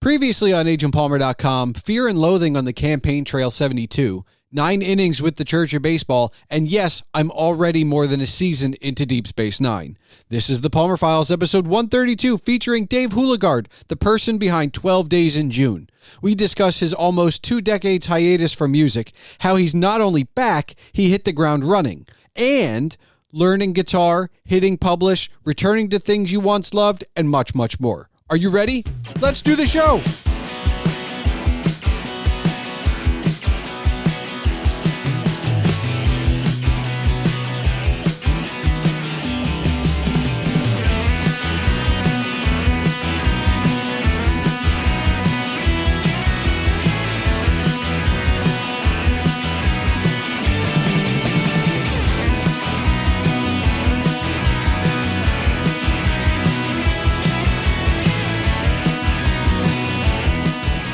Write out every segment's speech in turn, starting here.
Previously on agentpalmer.com, Fear and Loathing on the Campaign Trail 72, 9 innings with the Church of Baseball, and yes, I'm already more than a season into Deep Space Nine. This is the Palmer Files, episode 132, featuring Dave Hulegaard, the person behind 12 Days in June. We discuss his almost 2 decades hiatus from music, how he's not only back, he hit the ground running, and learning guitar, hitting publish, returning to things you once loved, and much, much more. Are you ready? Let's do the show!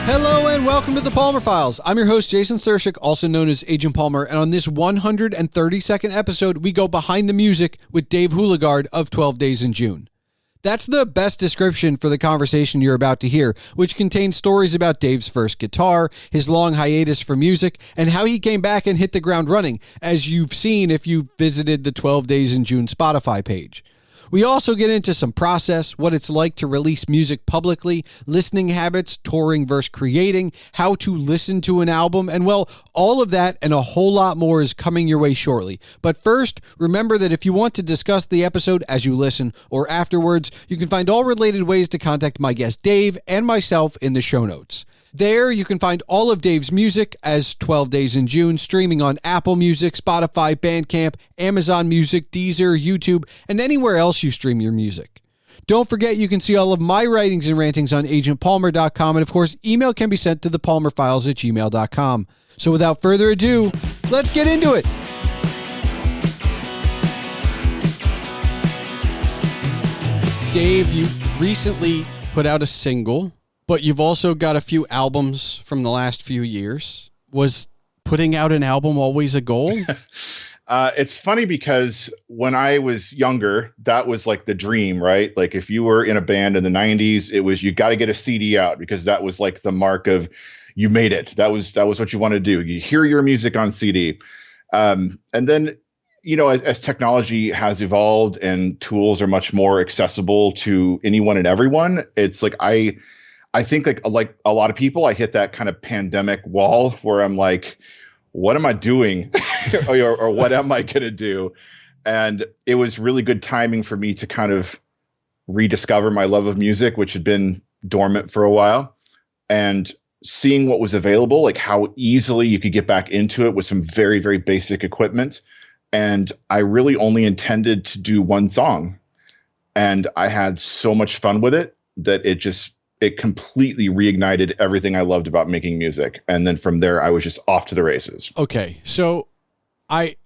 Hello and welcome to the Palmer Files. I'm your host, Jason Sershik, also known as Agent Palmer, and on this 132nd episode, we go behind the music with Dave Hulegaard of 12 Days in June. That's the best description for the conversation you're about to hear, which contains stories about Dave's first guitar, his long hiatus from music, and how he came back and hit the ground running, as you've seen if you visited the 12 Days in June Spotify page. We also get into some process, what it's like to release music publicly, listening habits, touring versus creating, how to listen to an album, and well, all of that and a whole lot more is coming your way shortly. But first, remember that if you want to discuss the episode as you listen or afterwards, you can find all related ways to contact my guest Dave and myself in the show notes. There, you can find all of Dave's music as 12 Days in June, streaming on Apple Music, Spotify, Bandcamp, Amazon Music, Deezer, YouTube, and anywhere else you stream your music. Don't forget you can see all of my writings and rantings on agentpalmer.com, and of course, email can be sent to thepalmerfiles@gmail.com. So without further ado, let's get into it. Dave, you recently put out a single, but you've also got a few albums from the last few years. Was putting out an album always a goal? It's funny because when I was younger, that was like the dream, right? Like if you were in a band in the 90s, it was you got to get a CD out because that was like the mark of you made it. That was what you want to do. You hear your music on CD. And then, you know, as technology has evolved and tools are much more accessible to anyone and everyone, it's like I think like a lot of people, I hit that kind of pandemic wall where I'm like, what am I doing? or what am I going to do? And it was really good timing for me to kind of rediscover my love of music, which had been dormant for a while, and seeing what was available, like how easily you could get back into it with some very, very basic equipment. And I really only intended to do one song. And I had so much fun with it that it completely reignited everything I loved about making music. And then from there, I was just off to the races. Okay. So I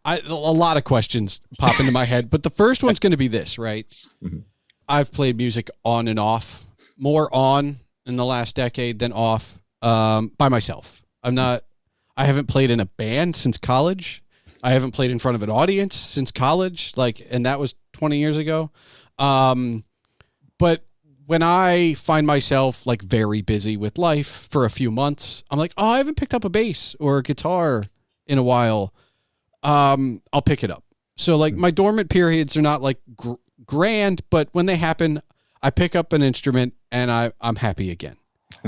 a lot of questions pop into my head, but the first one's going to be this, right? Mm-hmm. I've played music on and off, more on in the last decade than off, by myself. I haven't played in a band since college. I haven't played in front of an audience since college, and that was 20 years ago. But when I find myself like very busy with life for a few months, I'm like, oh, I haven't picked up a bass or a guitar in a while. I'll pick it up. So like my dormant periods are not like grand, but when they happen, I pick up an instrument and I'm happy again.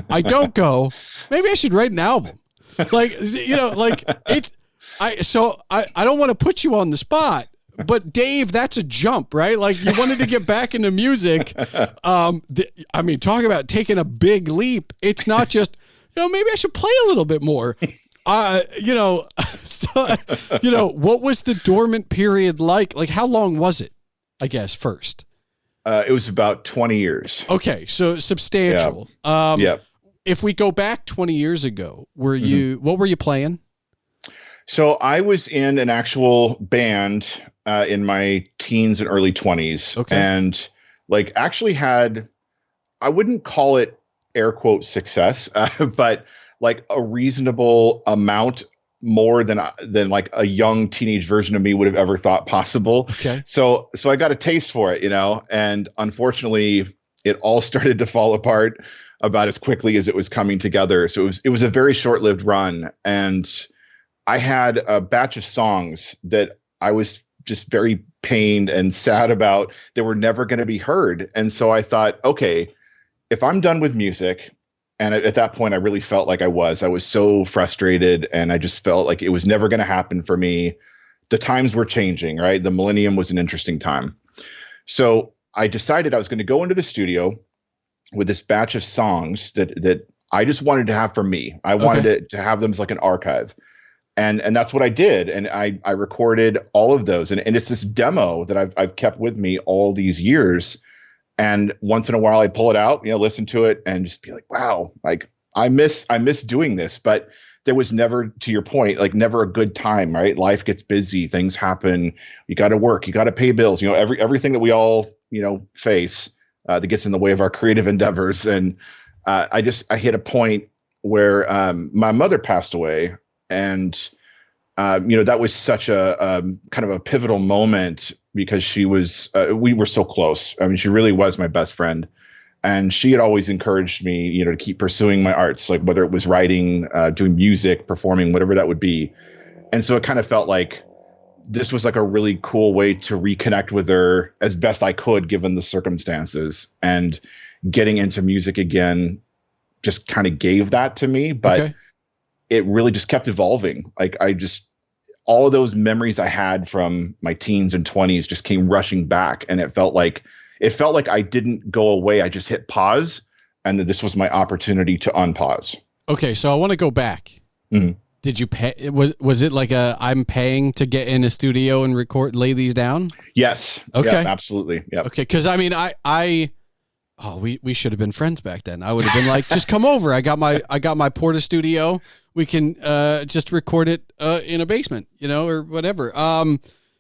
I don't go, maybe I should write an album. I don't want to put you on the spot. But Dave, that's a jump, right? Like you wanted to get back into music. Talk about taking a big leap. It's not just, maybe I should play a little bit more. What was the dormant period like? Like how long was it? I guess first. It was about 20 years. Okay. So substantial. Yeah. If we go back 20 years ago, what were you playing? So I was in an actual band in my teens and early 20s. Okay. And actually had, I wouldn't call it air quote success, but like a reasonable amount more than like a young teenage version of me would have ever thought possible. Okay. So I got a taste for it, and unfortunately it all started to fall apart about as quickly as it was coming together. So it was a very short-lived run. And I had a batch of songs that I was just very pained and sad about that were never going to be heard. And so I thought, okay, if I'm done with music, and at that point I really felt like I was so frustrated, and I just felt like it was never going to happen for me. The times were changing, right? The millennium was an interesting time. So I decided I was going to go into the studio with this batch of songs that I just wanted to have for me. I wanted to have them as like an archive. And that's what I did. And I recorded all of those. And it's this demo that I've kept with me all these years. And once in a while I pull it out, listen to it and just be like, wow, like I miss doing this. But there was never, to your point, like never a good time, right? Life gets busy, things happen. You got to work, you got to pay bills, everything that we all, face that gets in the way of our creative endeavors. And I hit a point where my mother passed away. And, that was such a kind of a pivotal moment because she was, we were so close. I mean, she really was my best friend. And she had always encouraged me, to keep pursuing my arts, like whether it was writing, doing music, performing, whatever that would be. And so it kind of felt like this was like a really cool way to reconnect with her as best I could, given the circumstances. And getting into music again just kind of gave that to me. But it really just kept evolving. Like all of those memories I had from my teens and 20s just came rushing back. And it felt like I didn't go away. I just hit pause, and that this was my opportunity to unpause. Okay, so I want to go back. Mm-hmm. Did you pay? Was it like I'm paying to get in a studio and lay these down? Yes. Okay. Yep, absolutely. Yep. Okay, because I mean, we should have been friends back then. I would have been like, just come over. I got my Porta studio. We can just record it in a basement, or whatever.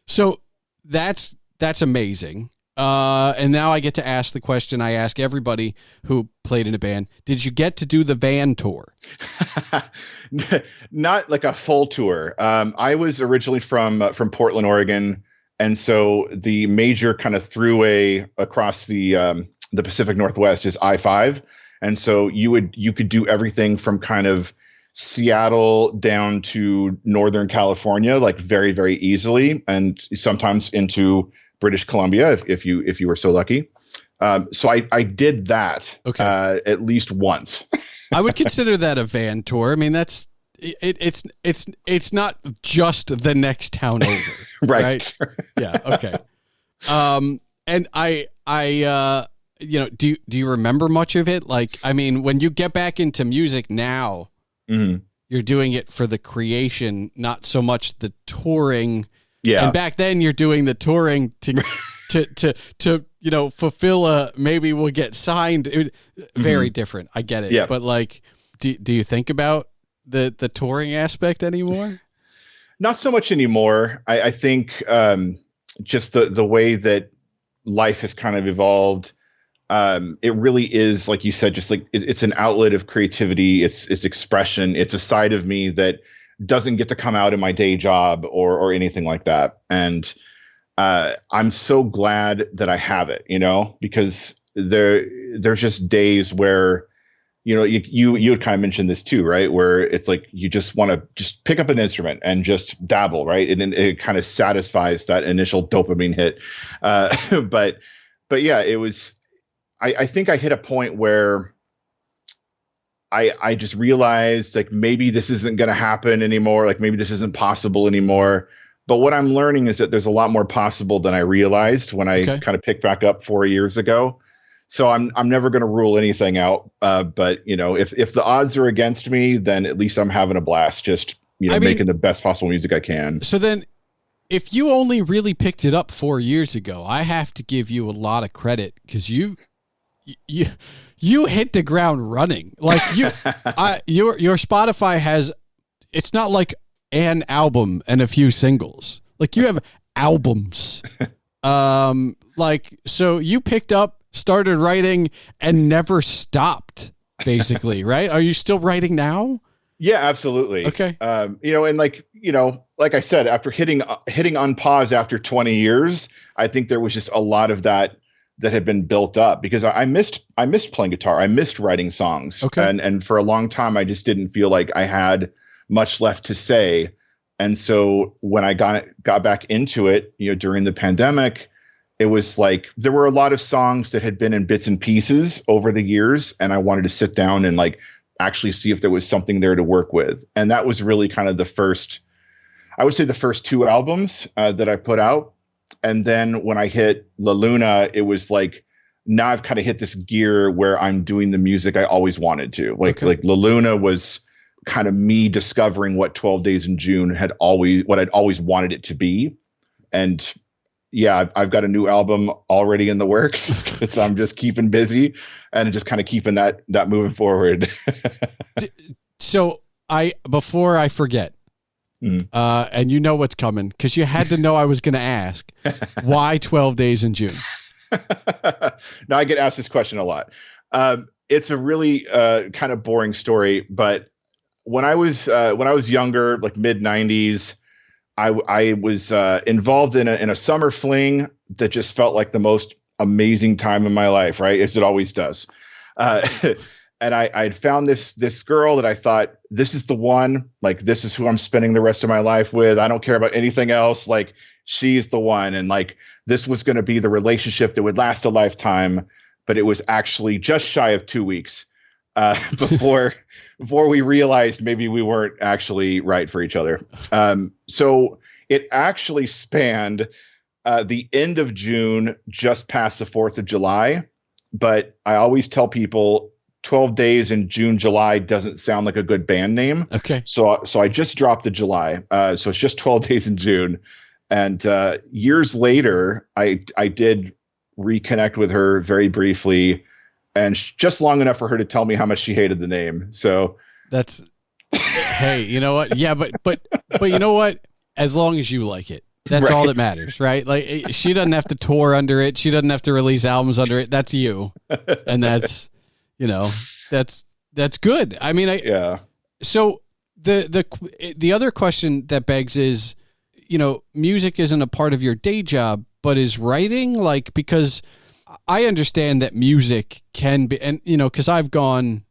So that's amazing. And now I get to ask the question I ask everybody who played in a band. Did you get to do the van tour? Not like a full tour. I was originally from Portland, Oregon. And so the major kind of throughway across the Pacific Northwest is I-5. And so you could do everything from kind of Seattle down to Northern California, like very, very easily. And sometimes into British Columbia, if you were so lucky. So I did that at least once. I would consider that a van tour. I mean, it's not just the next town over, right? Yeah. Okay. And do you remember much of it? Like, I mean, when you get back into music now, mm-hmm. you're doing it for the creation, not so much the touring. Yeah. And back then you're doing the touring to fulfill maybe we'll get signed. Very different. I get it. Yeah. But like, do you think about the touring aspect anymore? Not so much anymore. I think just the way that life has kind of evolved. It really is, like you said, just like it's an outlet of creativity. It's expression. It's a side of me that doesn't get to come out in my day job or anything like that. And I'm so glad that I have it, because there's just days where, you had kind of mentioned this too, right? Where it's like, you just want to just pick up an instrument and just dabble, right? And it kind of satisfies that initial dopamine hit. But yeah, it was, I think I hit a point where I just realized like maybe this isn't going to happen anymore. Like maybe this isn't possible anymore. But what I'm learning is that there's a lot more possible than I realized when I kind of picked back up 4 years ago. So I'm never going to rule anything out. But if the odds are against me, then at least I'm having a blast. Just making the best possible music I can. So then, if you only really picked it up 4 years ago, I have to give you a lot of credit because you hit the ground running. Like your Spotify has, it's not like an album and a few singles. Like you have albums. So you picked up, started writing and never stopped basically, right? Are you still writing now? Yeah, absolutely. Okay. And like I said, after hitting unpause after 20 years, I think there was just a lot of that that had been built up, because I missed playing guitar. I missed writing songs. Okay. And for a long time, I just didn't feel like I had much left to say. And so when I got back into it, during the pandemic, it was like there were a lot of songs that had been in bits and pieces over the years, and I wanted to sit down and like actually see if there was something there to work with. And that was really kind of the first 2 albums that I put out. And then when I hit La Luna, it was like, now I've kind of hit this gear where I'm doing the music I always wanted to. Like La Luna was kind of me discovering what 12 Days in June I'd always wanted it to be. And yeah, I've got a new album already in the works because I'm just keeping busy and just kind of keeping that moving forward. So before I forget, and you know what's coming because you had to know I was going to ask, why 12 Days in June? Now I get asked this question a lot. It's a really kind of boring story, but when I was younger, like mid 90s, I was involved in a summer fling that just felt like the most amazing time in my life, right? As it always does. And I had found this girl that I thought, this is the one, like, this is who I'm spending the rest of my life with. I don't care about anything else. Like, she's the one. And like, this was going to be the relationship that would last a lifetime. But it was actually just shy of 2 weeks before we realized maybe we weren't actually right for each other. So it actually spanned the end of June, just past the 4th of July. But I always tell people 12 Days in June, July doesn't sound like a good band name. Okay. So I just dropped the July. So it's just 12 Days in June. And years later, I did reconnect with her very briefly, and just long enough for her to tell me how much she hated the name. So that's, hey, you know what? Yeah, but you know what? As long as you like it, that's all that matters, right? Like, she doesn't have to tour under it. She doesn't have to release albums under it. That's you. And that's, that's good. I mean, yeah. So the other question that begs is, music isn't a part of your day job, but is writing, like, because I understand that music can be, and, cause I've gone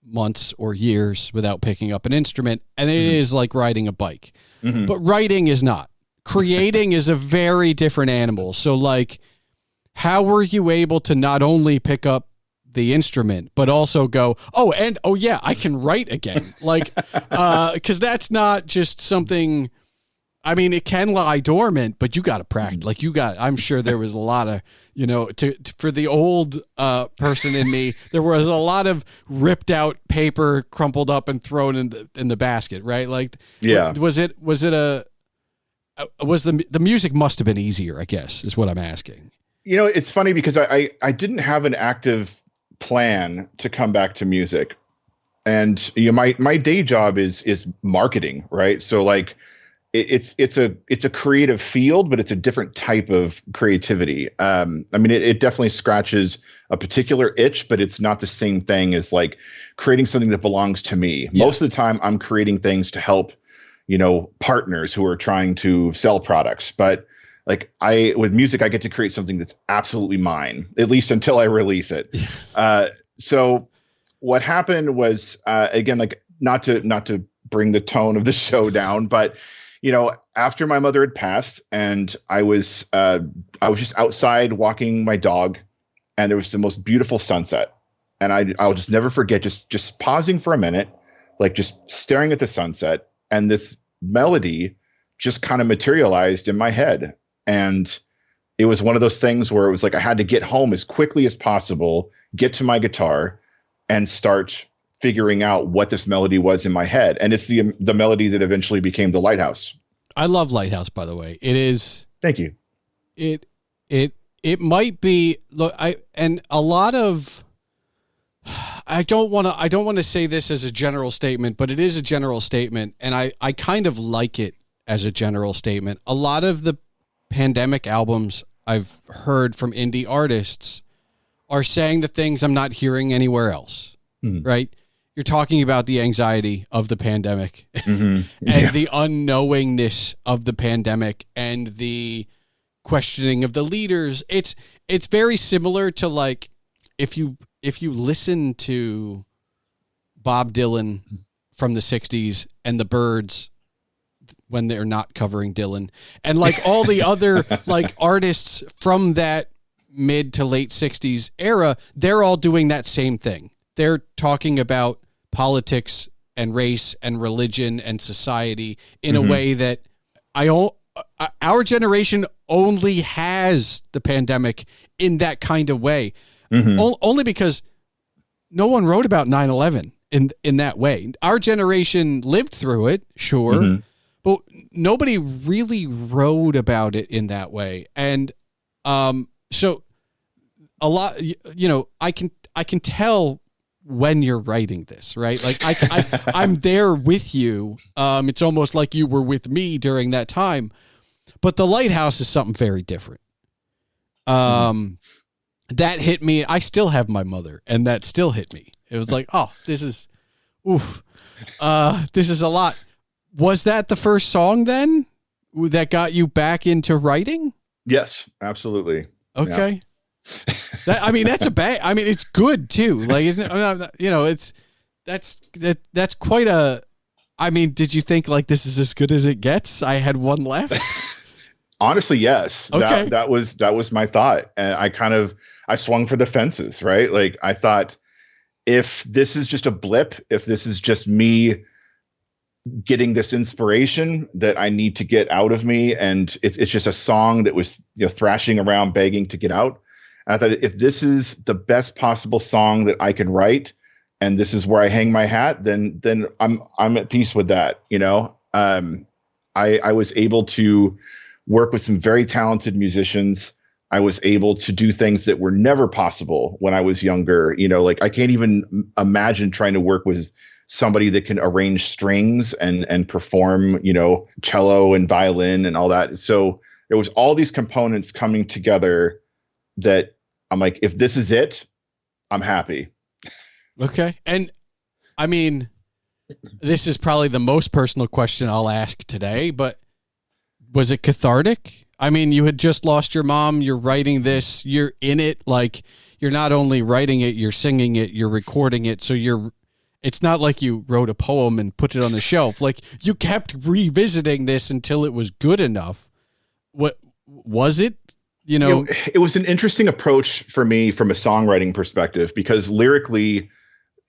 months or years without picking up an instrument, and it is like riding a bike, but writing is not. Creating is a very different animal. So like, how were you able to not only pick up the instrument, but also go, oh yeah, I can write again. Like, cause that's not just something, I mean, it can lie dormant, but you got to practice. Like, I'm sure there was a lot of, for the old person in me, there was a lot of ripped out paper, crumpled up and thrown in the basket, right? Like, yeah. The music must have been easier, I guess, is what I'm asking. It's funny because I didn't have an active plan to come back to music. And my day job is marketing, right? So like, it's a creative field, but it's a different type of creativity. I mean, it definitely scratches a particular itch, but it's not the same thing as like creating something that belongs to me. Yeah. Most of the time I'm creating things to help, partners who are trying to sell products. But like with music, I get to create something that's absolutely mine, at least until I release it. So what happened was, again, like not to bring the tone of the show down, but after my mother had passed, and I was just outside walking my dog, and there was the most beautiful sunset, and I'll just never forget just pausing for a minute, like just staring at the sunset, and this melody just kind of materialized in my head. And it was one of those things where it was like I had to get home as quickly as possible, get to my guitar, and start figuring out what this melody was in my head. And it's the melody that eventually became the Lighthouse. I love Lighthouse, by the way. It is. Thank you. It might be, look, I don't want to say this as a general statement, but it is a general statement. And I kind of like it as a general statement. A lot of the pandemic albums I've heard from indie artists are saying the things I'm not hearing anywhere else. Right? You're talking about the anxiety of the pandemic and the unknowingness of the pandemic and the questioning of the leaders. It's very similar to like if you listen to Bob Dylan from the 60s and the Byrds when they're not covering Dylan, and like all the other like artists from that mid to late 60s era, they're all doing that same thing. They're talking about politics and race and religion and society in a way that our generation only has the pandemic in that kind of way. Only because no one wrote about 9/11 in that way. Our generation lived through it, sure, but nobody really wrote about it in that way. And so a lot, I can tell when you're writing this, right? Like I'm there with you. It's almost like you were with me during that time. But The Lighthouse is something very different. That hit me. I still have my mother, and that still hit me. It was like, oh, this is a lot. Was that the first song then that got you back into writing? Yes, absolutely. Okay. Yeah. That's a bad, it's good too. Like, that's quite a, did you think like this is as good as it gets? I had one left. Honestly, yes. Okay. That was my thought. And I swung for the fences, right? Like I thought, if this is just a blip, if this is just me getting this inspiration that I need to get out of me, and it's just a song that was thrashing around begging to get out, and I thought, if this is the best possible song that I can write, and this is where I hang my hat, then I'm at peace with that. I was able to work with some very talented musicians. I was able to do things that were never possible when I was younger. Like I can't even imagine trying to work with somebody that can arrange strings and perform, cello and violin and all that. So there was all these components coming together that I'm like, if this is it, I'm happy. Okay. And this is probably the most personal question I'll ask today, but was it cathartic? You had just lost your mom, you're writing this, you're in it, like you're not only writing it, you're singing it, you're recording it. So it's not like you wrote a poem and put it on the shelf. Like you kept revisiting this until it was good enough. What was it? It was an interesting approach for me from a songwriting perspective, because lyrically,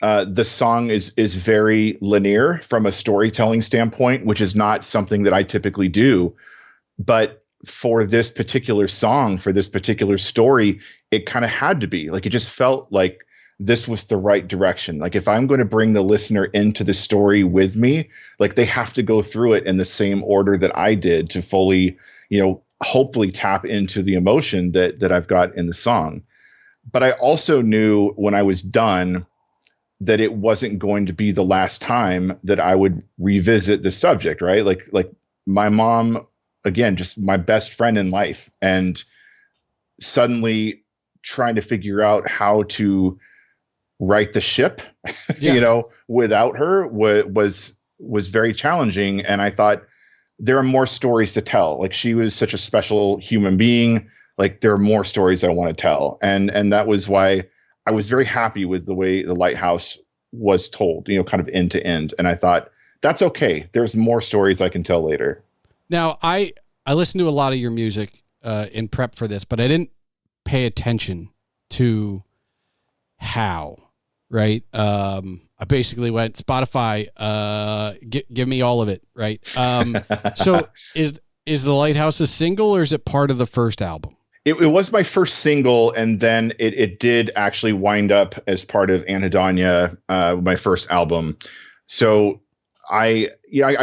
the song is very linear from a storytelling standpoint, which is not something that I typically do. But for this particular song, for this particular story, it kind of had to be. Like, it just felt like this was the right direction. Like, if I'm going to bring the listener into the story with me, like, they have to go through it in the same order that I did to fully, hopefully tap into the emotion that I've got in the song. But I also knew when I was done that it wasn't going to be the last time that I would revisit the subject, right? Like my mom, again, just my best friend in life, and suddenly trying to figure out how to right the ship, without her was very challenging. And I thought, there are more stories to tell. Like, she was such a special human being. Like, there are more stories I want to tell. And that was why I was very happy with the way The Lighthouse was told, kind of end to end. And I thought, that's okay. There's more stories I can tell later. Now, I listened to a lot of your music in prep for this, but I didn't pay attention to how, right? I basically went Spotify, give me all of it, right? So is The Lighthouse a single, or is it part of the first album? It was my first single, and then it did actually wind up as part of Anhedonia, my first album. So I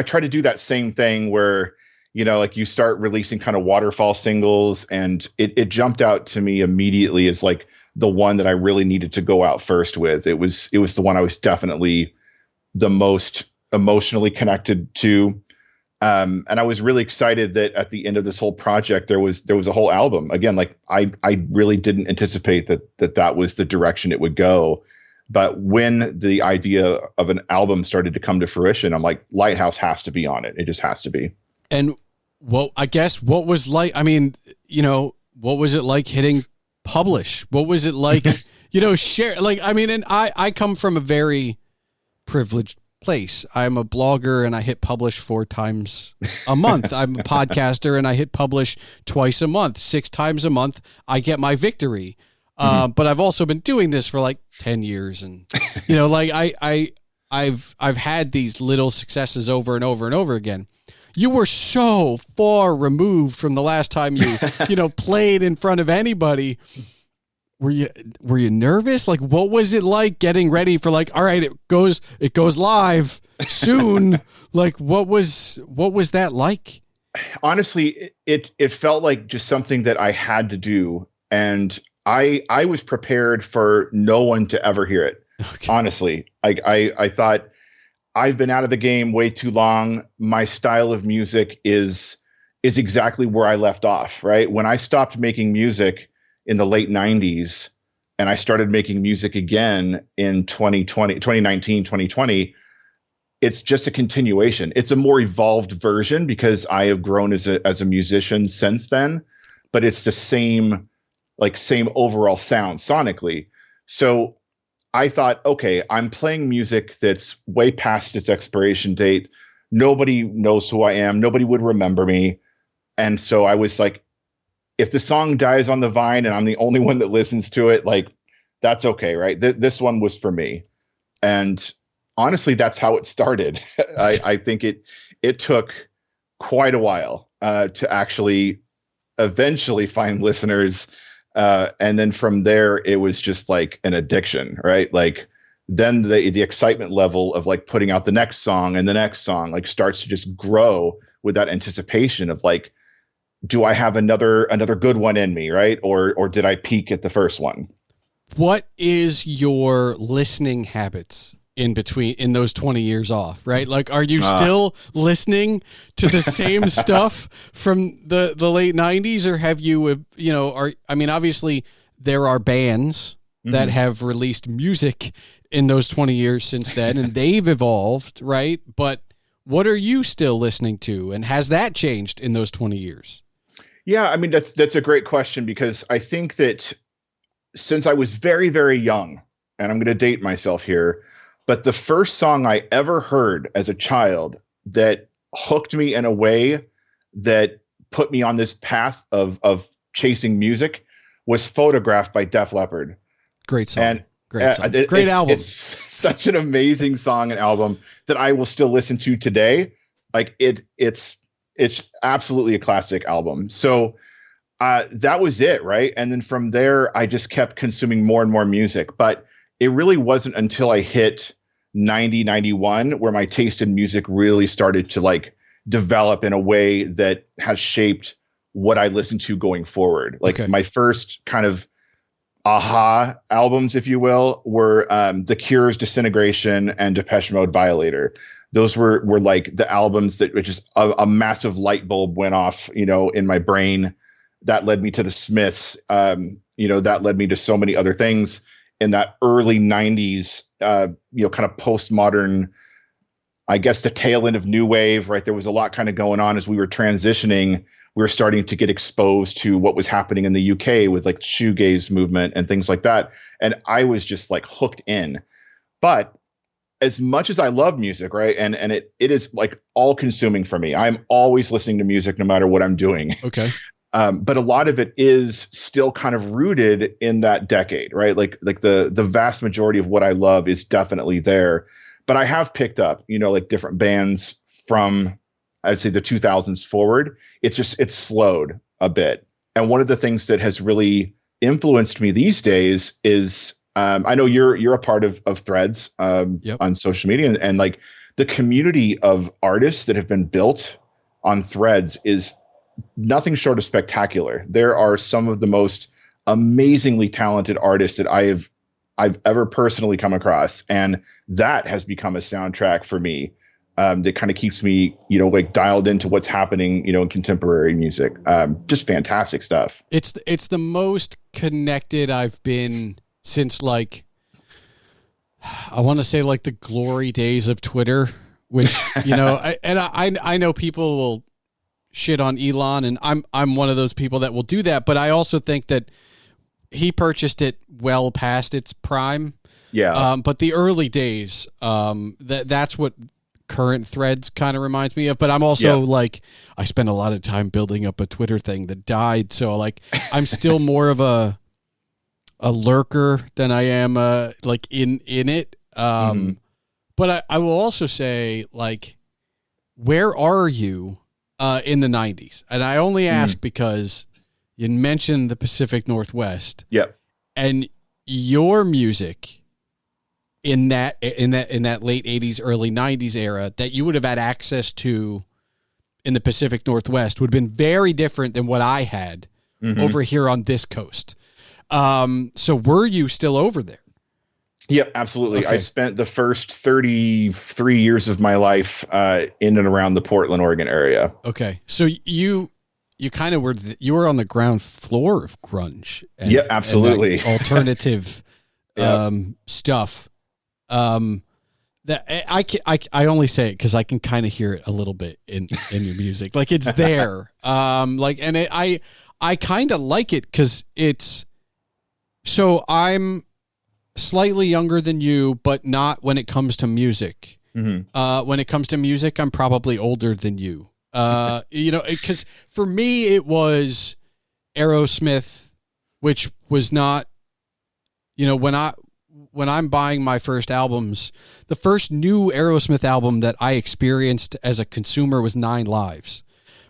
try to do that same thing where, like, you start releasing kind of waterfall singles, and it jumped out to me immediately as like the one that I really needed to go out first with. It was the one I was definitely the most emotionally connected to. And I was really excited that at the end of this whole project, there was a whole album. Again, like I really didn't anticipate that was the direction it would go. But when the idea of an album started to come to fruition, I'm like, Lighthouse has to be on it. It just has to be. And Well, I guess what was like, I mean, what was it like hitting publish? What was it like, share, like, I mean, and I come from a very privileged place. I'm a blogger and I hit publish 4 times a month. I'm a podcaster and I hit publish twice a month, 6 times a month. I get my victory. But I've also been doing this for like 10 years. And, like I've had these little successes over and over and over again. You were so far removed from the last time you, played in front of anybody. Were you nervous? Like, what was it like getting ready for like, all right, it goes live soon. Like, what was that like? Honestly, it felt like just something that I had to do. And I was prepared for no one to ever hear it. Okay. Honestly, I thought, I've been out of the game way too long. My style of music is exactly where I left off, right? When I stopped making music in the late 90s and I started making music again in 2019, 2020, it's just a continuation. It's a more evolved version because I have grown as a musician since then, but it's the same overall sound sonically. So I thought, okay, I'm playing music that's way past its expiration date. Nobody knows who I am. Nobody would remember me. And so I was like, if the song dies on the vine and I'm the only one that listens to it, like, that's okay, right? This one was for me. And honestly, that's how it started. I think it took quite a while to actually eventually find listeners. And then from there, it was just like an addiction, right? Like then the excitement level of like putting out the next song and the next song like starts to just grow with that anticipation of like, do I have another good one in me, right? Or did I peak at the first one? What is your listening habits in those 20 years off, right? Like, are you still listening to the same stuff from the late 90s, or have you, obviously there are bands that have released music in those 20 years since then, and they've evolved, right? But what are you still listening to, and has that changed in those 20 years? Yeah, I mean, that's a great question, because I think that since I was very, very young, and I'm going to date myself here, but the first song I ever heard as a child that hooked me in a way that put me on this path of chasing music was Photographed by Def Leppard. Great song. And great song. Great album. It's such an amazing song and album that I will still listen to today. Like it's absolutely a classic album. So that was it, right? And then from there, I just kept consuming more and more music. But it really wasn't until I hit 90, 91 where my taste in music really started to like develop in a way that has shaped what I listen to going forward. Like my first kind of aha albums, if you will, were The Cure's Disintegration and Depeche Mode Violator. Those were like the albums that just a massive light bulb went off, in my brain. That led me to the Smiths. That led me to so many other things in that early 90s, kind of postmodern, I guess the tail end of new wave, right? There was a lot kind of going on as we were transitioning. We were starting to get exposed to what was happening in the UK with like shoegaze movement and things like that. And I was just like hooked in. But as much as I love music, right? And it is like all consuming for me. I'm always listening to music no matter what I'm doing. Okay. But a lot of it is still kind of rooted in that decade, right? Like the vast majority of what I love is definitely there. But I have picked up, like different bands from, I'd say, the 2000s forward. It's slowed a bit. And one of the things that has really influenced me these days is I know you're a part of Threads on social media, and like the community of artists that have been built on Threads is nothing short of spectacular. There are some of the most amazingly talented artists that I've ever personally come across, and that has become a soundtrack for me that kind of keeps me, like dialed into what's happening, in contemporary music. Just fantastic stuff. It's the most connected I've been since like, I want to say like the glory days of Twitter, which, I know people will shit on Elon, and I'm one of those people that will do that. But I also think that he purchased it well past its prime. Yeah. But the early days, that's what current Threads kind of reminds me of. But I'm also like, I spent a lot of time building up a Twitter thing that died. So like, I'm still more of a lurker than I am like in it. But I will also say, like, where are you in the 90s? And I only ask because you mentioned the Pacific Northwest. Yep. And your music in that late 80s, early 90s era that you would have had access to in the Pacific Northwest would have been very different than what I had over here on this coast. So were you still over there? Yep, absolutely. Okay. I spent the first 33 years of my life in and around the Portland, Oregon area. Okay. So you kind of you were on the ground floor of grunge. Yeah, absolutely. And alternative stuff. That I only say it because I can kind of hear it a little bit in your music. Like it's there. I kind of like it because it's, so I'm slightly younger than you, but not when it comes to music. When it comes to music, I'm probably older than you. Because for me, it was Aerosmith, which was not, when I'm buying my first albums, the first new Aerosmith album that I experienced as a consumer was 9 Lives.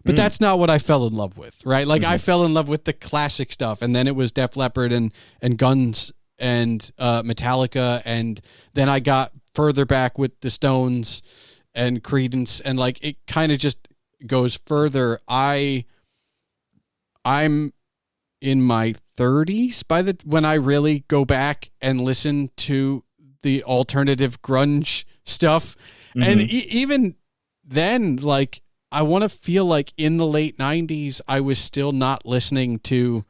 But that's not what I fell in love with, right? Like I fell in love with the classic stuff, and then it was Def Leppard and Guns and Metallica, and then I got further back with the Stones and Creedence, and like it kind of just goes further. I'm in my 30s when I really go back and listen to the alternative grunge stuff, and even then, like I want to feel like in the late 90s, I was still not listening to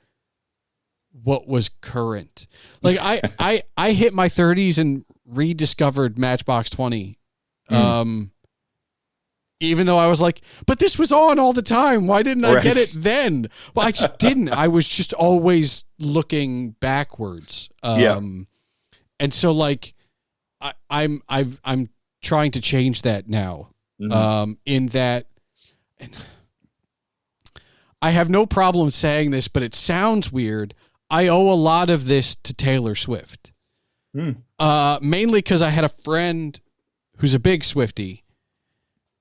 what was current. Like I hit my 30s and rediscovered Matchbox 20. Even though I was like, but this was on all the time. Why didn't I get it then? Well, I just didn't. I was just always looking backwards. And so like I'm trying to change that now. In that, and I have no problem saying this, but it sounds weird. I owe a lot of this to Taylor Swift. Mainly because I had a friend who's a big Swiftie,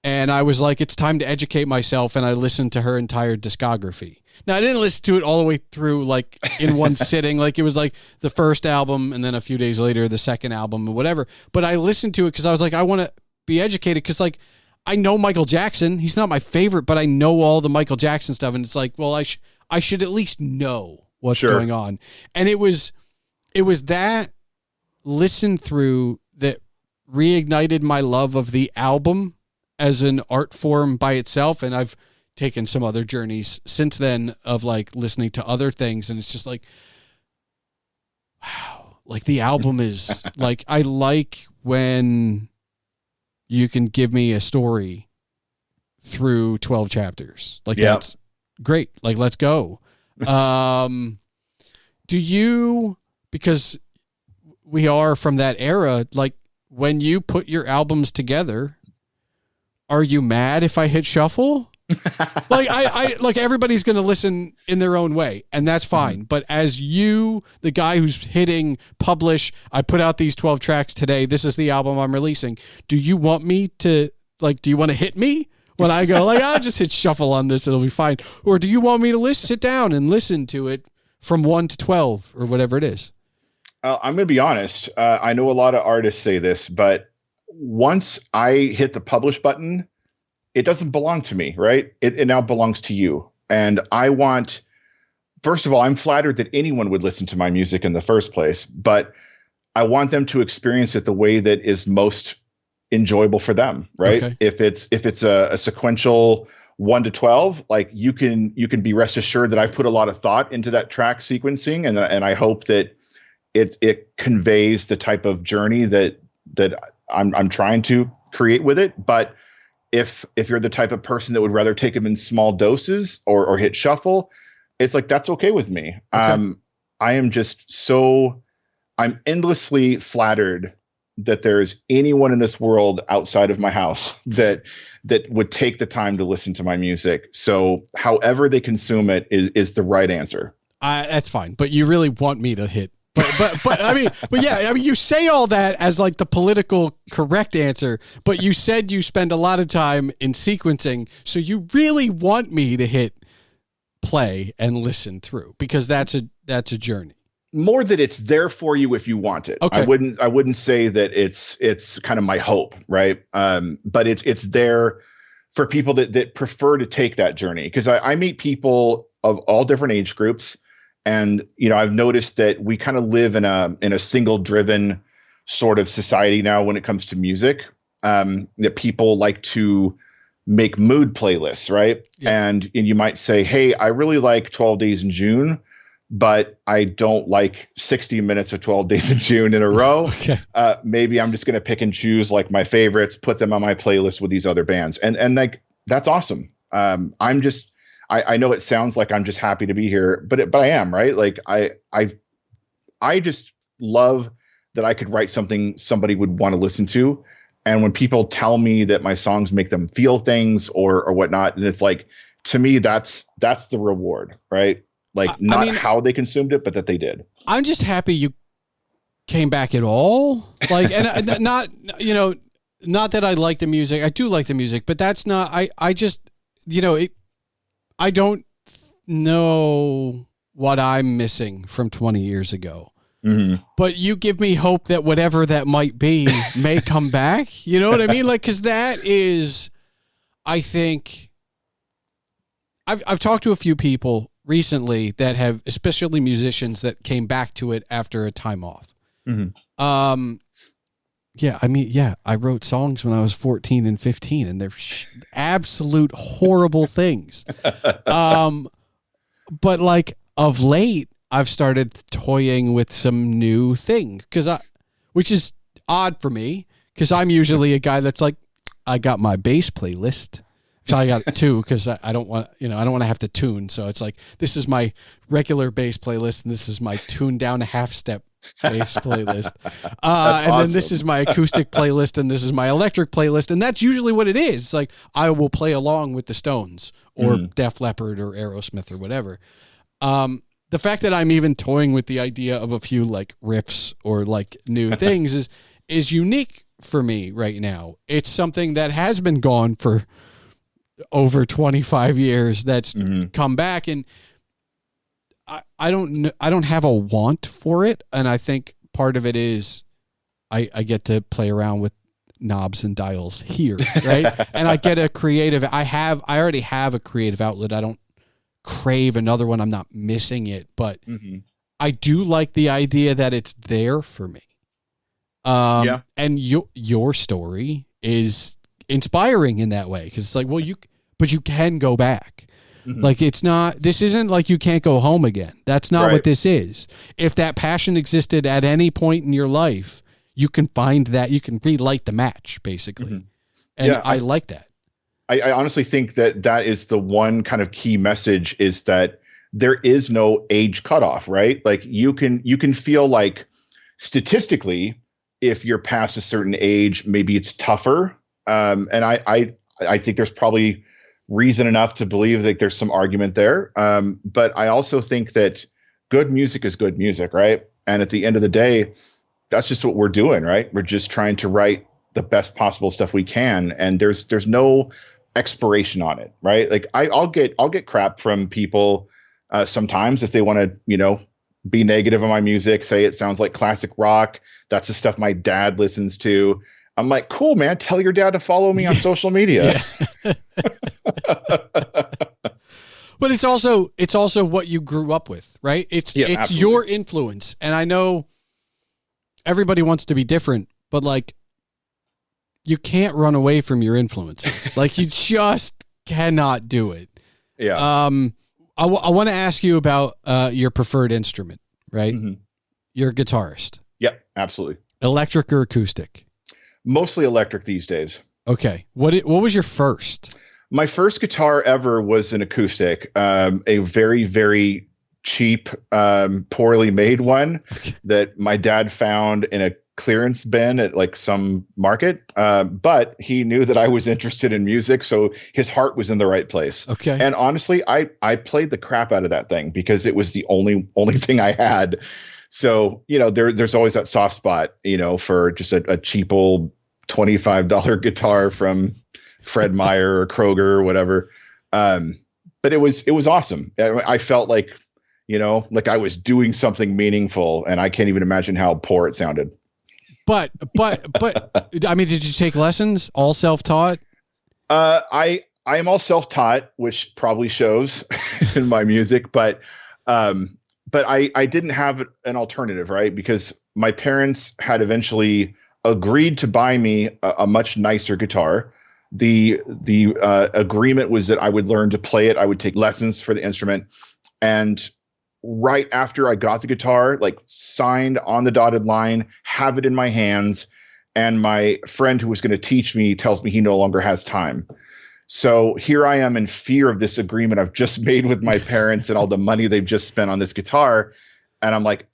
and I was like, it's time to educate myself, and I listened to her entire discography. Now, I didn't listen to it all the way through, like, in one sitting. Like, it was, like, the first album, and then a few days later, the second album, or whatever. But I listened to it because I was like, I want to be educated, because, like, I know Michael Jackson. He's not my favorite, but I know all the Michael Jackson stuff, and it's like, well, I should at least know what's going on. And it was that listen through that reignited my love of the album as an art form by itself. And I've taken some other journeys since then of like listening to other things. And it's just like, wow, like the album is like, I like when you can give me a story through 12 chapters. Like that's great. Like, let's go. Do you, because we are from that era, like when you put your albums together, are you mad if I hit shuffle? Like I like everybody's going to listen in their own way, and that's fine. But as you, the guy who's hitting publish, I put out these 12 tracks today. This is the album I'm releasing. Do you want me to do you want to hit me when I go like, I'll just hit shuffle on this, it'll be fine? Or do you want me to sit down and listen to it from 1 to 12 or whatever it is? I'm going to be honest. I know a lot of artists say this, but once I hit the publish button, it doesn't belong to me, right? It now belongs to you. And I want, first of all, I'm flattered that anyone would listen to my music in the first place, but I want them to experience it the way that is most enjoyable for them, right? Okay. If it's a sequential 1 to 12, like you can be rest assured that I've put a lot of thought into that track sequencing, and I hope that it conveys the type of journey that I'm trying to create with it. But if you're the type of person that would rather take them in small doses or hit shuffle, it's like, that's okay with me. Okay. I am just I'm endlessly flattered that there's anyone in this world outside of my house that would take the time to listen to my music. So however they consume it is the right answer. That's fine, but you really want me to hit. But I mean, you say all that as like the political correct answer, but you said you spend a lot of time in sequencing, so you really want me to hit play and listen through, because that's a journey. More that it's there for you if you want it. Okay. I wouldn't say that it's kind of my hope, right? But it's there for people that prefer to take that journey, because I meet people of all different age groups. And, I've noticed that we kind of live in a single driven sort of society now when it comes to music, that people like to make mood playlists. Right. Yeah. And you might say, hey, I really like 12 Days in June, but I don't like 60 minutes of 12 Days in June in a row. Okay. Maybe I'm just going to pick and choose like my favorites, put them on my playlist with these other bands. And like, that's awesome. I know it sounds like I'm just happy to be here, but I am, right? Like I just love that I could write something somebody would want to listen to. And when people tell me that my songs make them feel things or whatnot, and it's like, to me, that's the reward, right? Like how they consumed it, but that they did. I'm just happy you came back at all. Like, and not that I like the music. I do like the music, but that's not, I just, I don't know what I'm missing from 20 years ago, but you give me hope that whatever that might be may come back. You know what I mean? Like, cause that is, I think I've talked to a few people recently that have, especially musicians that came back to it after a time off. I wrote songs when I was 14 and 15, and they're absolute horrible things. But like of late, I've started toying with some new thing, which is odd for me, because I'm usually a guy that's like, I got my bass playlist. So I got two, because I don't want to have to tune. So it's like, this is my regular bass playlist, and this is my tuned down half step bass playlist. And awesome. Then this is my acoustic playlist, and this is my electric playlist. And that's usually what it is. It's like, I will play along with the Stones or Def Leppard or Aerosmith or whatever. The fact that I'm even toying with the idea of a few like riffs or like new things is unique for me right now. It's something that has been gone for over 25 years that's come back, and I don't have a want for it. And I think part of it is I get to play around with knobs and dials here. Right. And I get a creative, I already have a creative outlet. I don't crave another one. I'm not missing it, but I do like the idea that it's there for me. And your story is inspiring in that way, because it's like, well, but you can go back. Like, this isn't like you can't go home again. That's not what this is. If that passion existed at any point in your life, you can find that, you can relight the match, basically. And I like that. I honestly think that is the one kind of key message, is that there is no age cutoff, right? Like you can feel like statistically, if you're past a certain age, maybe it's tougher. And I think there's probably reason enough to believe that there's some argument there. But I also think that good music is good music, right? And at the end of the day, that's just what we're doing, right? We're just trying to write the best possible stuff we can. And there's no expiration on it, right? Like I'll get crap from people sometimes if they want to, be negative on my music, say it sounds like classic rock. That's the stuff my dad listens to. I'm like, cool, man. Tell your dad to follow me on social media. But it's also what you grew up with, right? It's your influence. And I know everybody wants to be different, but like, you can't run away from your influences. Like, you just cannot do it. Yeah. I want to ask you about your preferred instrument, right? You're a guitarist. Yep, absolutely. Electric or acoustic? Mostly electric these days. Okay. What was your first? My first guitar ever was an acoustic, a very, very cheap, poorly made one that my dad found in a clearance bin at like some market. But he knew that I was interested in music, so his heart was in the right place. Okay. And honestly, I played the crap out of that thing because it was the only thing I had. So, there's always that soft spot, for just a cheap old $25 guitar from Fred Maier or Kroger or whatever. But it was awesome. I felt like I was doing something meaningful, and I can't even imagine how poor it sounded. But I mean, did you take lessons? All self-taught? I am all self-taught, which probably shows in my music, but I didn't have an alternative, right? Because my parents had eventually agreed to buy me a much nicer guitar. The agreement was that I would learn to play it. I would take lessons for the instrument. And right after I got the guitar, like signed on the dotted line, have it in my hands, and my friend who was going to teach me tells me he no longer has time. So here I am in fear of this agreement I've just made with my parents and all the money they've just spent on this guitar. And I'm like,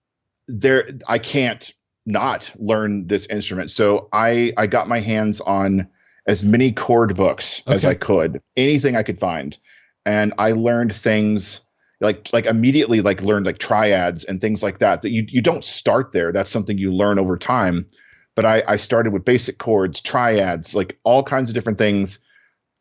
I can't not learn this instrument. So I got my hands on as many chord books as I could, anything I could find. And I learned things like immediately, learned like triads and things like that you don't start there. That's something you learn over time. But I started with basic chords, triads, like all kinds of different things.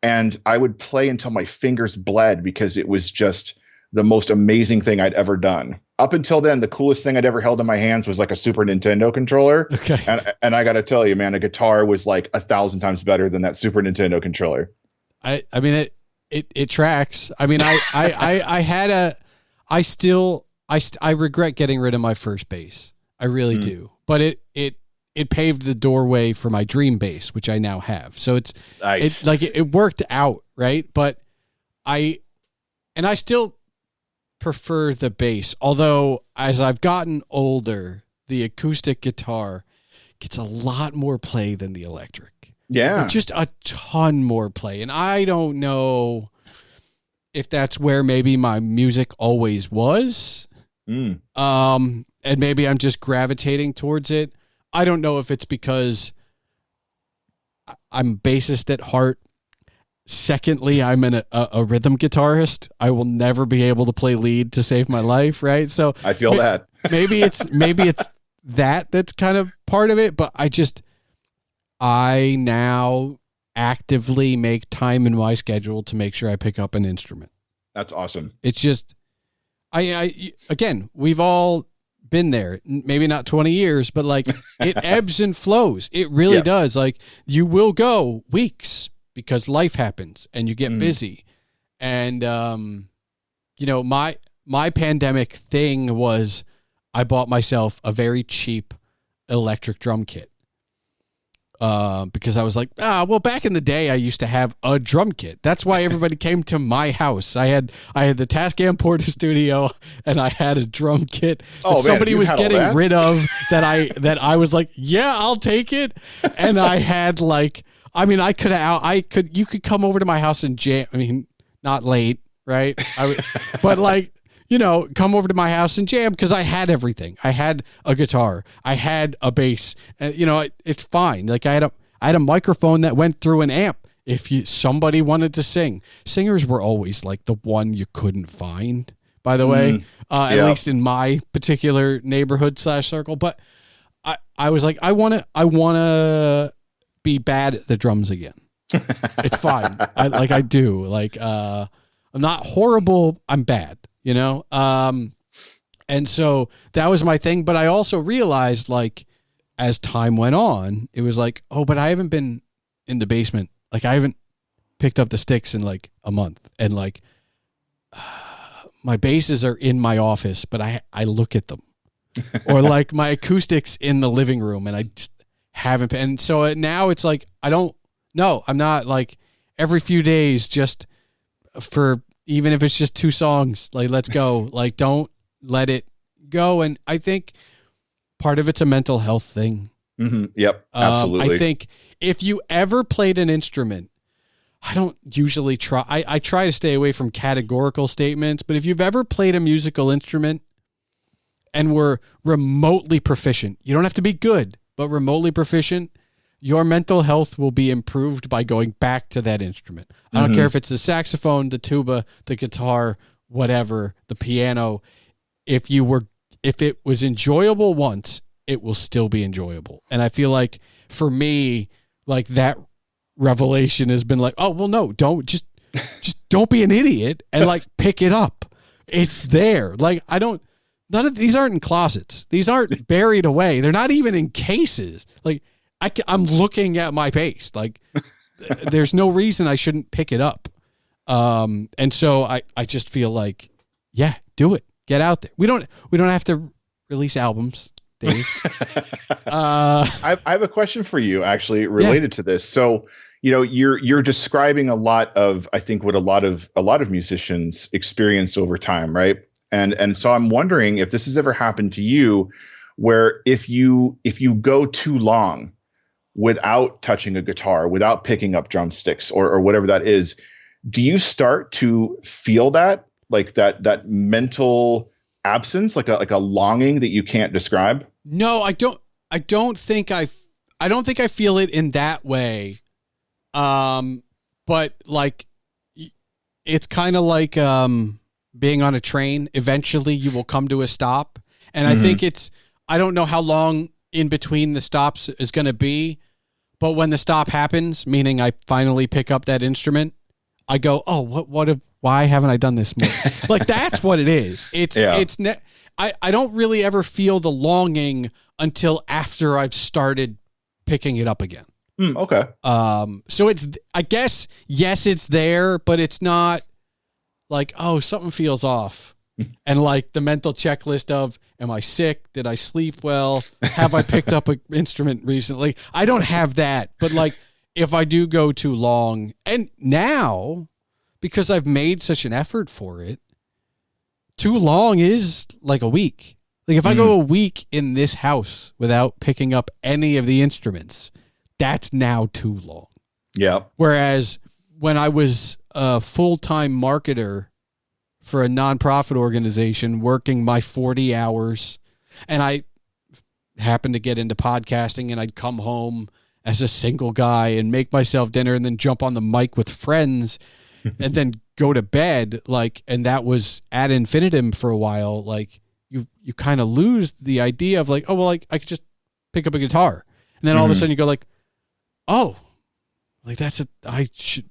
And I would play until my fingers bled because it was just the most amazing thing I'd ever done. Up until then, the coolest thing I'd ever held in my hands was like a Super Nintendo controller. Okay. And I got to tell you, man, a guitar was like 1,000 times better than that Super Nintendo controller. I mean, it tracks. I mean, I regret getting rid of my first bass. I really do. But it paved the doorway for my dream bass, which I now have. So it's nice. It worked out, right? But I still prefer the bass. Although as I've gotten older, the acoustic guitar gets a lot more play than the electric. Yeah. Just a ton more play. And I don't know if that's where maybe my music always was. And maybe I'm just gravitating towards it. I don't know if it's because I'm bassist at heart. Secondly, I'm a rhythm guitarist. I will never be able to play lead to save my life, right? So I feel that. maybe it's that's kind of part of it, but I now actively make time in my schedule to make sure I pick up an instrument. That's awesome. It's just again, we've all been there, maybe not 20 years, but like it ebbs and flows. It really does. Like you will go weeks because life happens and you get busy. And, my pandemic thing was I bought myself a very cheap electric drum kit. Because I was like, back in the day, I used to have a drum kit. That's why everybody came to my house. I had the Tascam Porta-Studio, and I had a drum kit that somebody was getting rid of. That I was like, yeah, I'll take it. And I had you could come over to my house and jam. I mean, not late, right? But come over to my house and jam because I had everything. I had a guitar, I had a bass, and it's fine. Like I had a microphone that went through an amp. If somebody wanted to sing, singers were always like the one you couldn't find. By the way, at least in my particular neighborhood / circle. But I was like, I want to be bad at the drums again. It's fine. I do. I'm not horrible. I'm bad. And so that was my thing. But I also realized, as time went on, it was like, but I haven't been in the basement. Like, I haven't picked up the sticks in a month. And my basses are in my office, but I look at them. Or my acoustics in the living room, and I just haven't. And so now it's like, I'm not every few days, just for, even if it's just 2 songs, let's go, don't let it go. And I think part of it's a mental health thing. Mm-hmm. Yep. Absolutely. I think if you ever played an instrument, I don't usually try. I try to stay away from categorical statements, but if you've ever played a musical instrument and were remotely proficient, you don't have to be good, but remotely proficient, your mental health will be improved by going back to that instrument. I don't care if it's the saxophone, the tuba, the guitar, whatever, the piano. If it was enjoyable once, it will still be enjoyable. And I feel like for me, like that revelation has been like, oh, well, no, just don't be an idiot and like pick it up. It's there. Like none of these aren't in closets. These aren't buried away. They're not even in cases. Like I'm looking at my bass. Like there's no reason I shouldn't pick it up. And so I just feel like, yeah, do it. Get out there. We don't have to release albums, Dave. I have a question for you actually related to this. So, you're describing a lot of, I think, what a lot of musicians experience over time, right? And so I'm wondering if this has ever happened to you, where if you go too long without touching a guitar, without picking up drumsticks or whatever that is, do you start to feel that, like that mental absence, like a longing that you can't describe? No, I don't think I feel it in that way. But like, it's kind of like, being on a train. Eventually you will come to a stop. And I think I don't know how long in between the stops is going to be, but when the stop happens, meaning I finally pick up that instrument, I go, oh, why haven't I done this more? Like, that's what it is. I don't really ever feel the longing until after I've started picking it up again. Okay. So I guess, yes, it's there, but it's not like, oh, something feels off. And like the mental checklist of, am I sick? Did I sleep well? Have I picked up an instrument recently? I don't have that. But like, if I do go too long, and now, because I've made such an effort for it, too long is like a week. Like if I go a week in this house without picking up any of the instruments, that's now too long. Yeah. Whereas when I was a full-time marketer for a nonprofit organization, working my 40 hours, and I happened to get into podcasting, and I'd come home as a single guy and make myself dinner and then jump on the mic with friends and then go to bed, like, and that was ad infinitum for a while. Like you kind of lose the idea of like, oh, well, like I could just pick up a guitar. And then all of a sudden you go like, oh, like I should